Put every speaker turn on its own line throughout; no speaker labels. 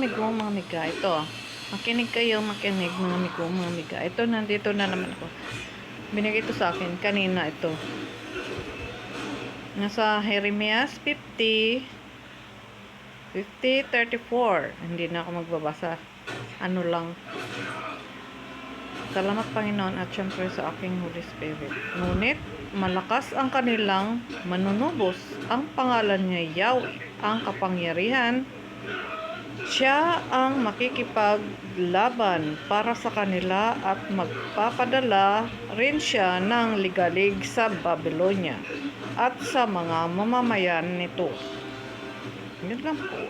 amigo, mga amiga, ito. Makinig kayo, makinig mga amigo, mga amiga. Ito, nandito na naman ako. Binigay ito sa akin kanina ito. Nasa Jeremias 50:34. Hindi na ako magbabasa. Ano lang. Salamat Panginoon at syempre sa aking Holy Spirit. Ngunit malakas ang kanilang manunubos. Ang pangalan niya Yahweh, ang kapangyarihan. Siya ang makikipaglaban para sa kanila at magpapadala rin siya ng ligalig sa Babylonia at sa mga mamamayan nito. Yun lang po.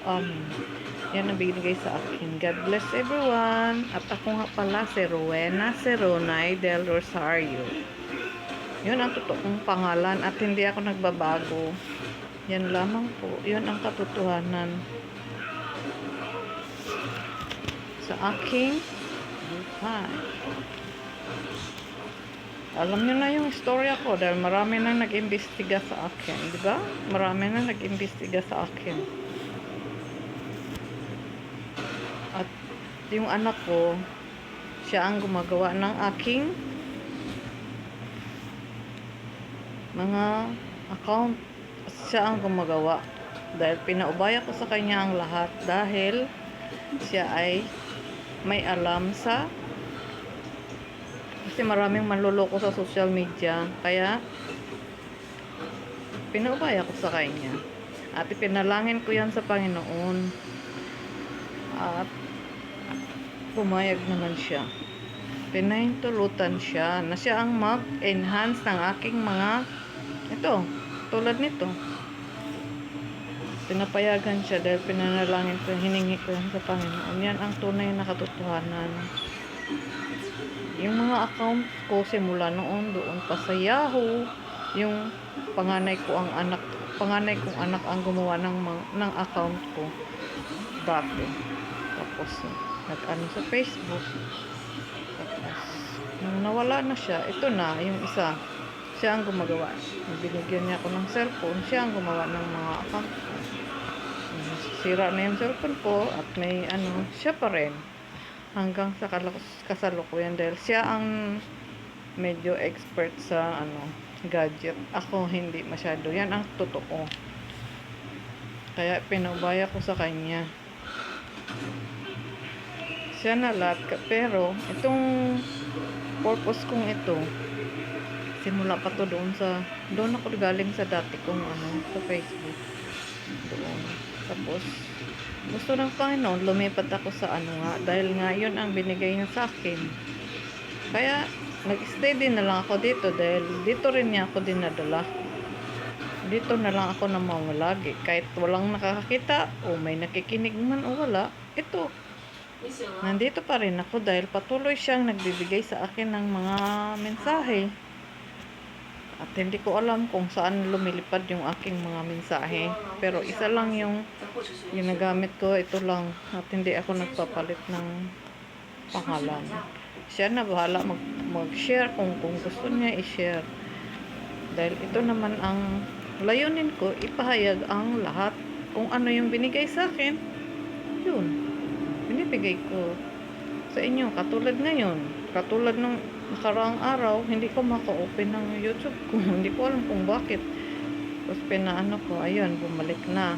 Yan ang binigay sa akin. God bless everyone. At ako nga pala si Rowena Seronay del Rosario. Yun ang totoong pangalan at hindi ako nagbabago. Yan lamang po. Yun ang katotohanan sa aking buhay. Alam nyo na yung istorya ko dahil marami nang nag-imbestiga sa akin. Diba? Marami nang nag-imbestiga sa akin. At yung anak ko, siya ang gumagawa ng aking mga account. Siya ang gumagawa. Dahil pinaubaya ko sa kanya ang lahat dahil siya ay may alam sa kasi maraming manloloko sa social media kaya pinaubaya ko sa kanya at ipinalangin ko yan sa Panginoon at pumayag naman siya. Pinahintulutan siya na siya ang mag-enhance ng aking mga ito, tulad nito. Pinapayagan siya dahil pinanalangin ko, hiningi ko yan sa Panginoon. Yan ang tunay na katotohanan. Yung mga account ko simula noon doon pa sa Yahoo, yung panganay kong anak ang gumawa ng account ko dati. Tapos nag-ano sa Facebook. Tapos nung nawala na siya, ito na yung isa. Siya ang gumagawa. Binigyan niya ako ng cellphone, siya ang gumawa ng mga account ko. Sira na yung cellphone ko at may siya pa rin hanggang sa kasalukuyan dahil siya ang medyo expert sa gadget. Ako hindi masyado. Yan ang totoo. Kaya pinubaya ko sa kanya. Siya na lahat. Pero itong purpose kong ito, simula pa to doon ako galing sa dati kong sa Facebook. Doon. Tapos gusto ng Panginoon, lumipat ako sa dahil nga yun ang binigay niya sa akin. Kaya nag-stay din na lang ako dito dahil dito rin niya ako dinadala. Dito na lang ako namamulagi. Kahit walang nakakakita o may nakikinig man o wala, ito. Nandito pa rin ako dahil patuloy siyang nagbibigay sa akin ng mga mensahe. At hindi ko alam kung saan lumilipad yung aking mga mensahe. Pero isa lang yung ginagamit ko, ito lang. At hindi ako nagpapalit ng pangalan. Siya na bahala mag-share kung gusto niya i-share. Dahil ito naman ang layunin ko, ipahayag ang lahat. Kung ano yung binigay sa akin, yun. Binibigay ko sa inyo. Katulad ngayon. Katulad nung nakaraang araw, hindi ko maka-open ng YouTube ko. Hindi ko alam kung bakit. Tapos pinaano ko, ayun, bumalik na.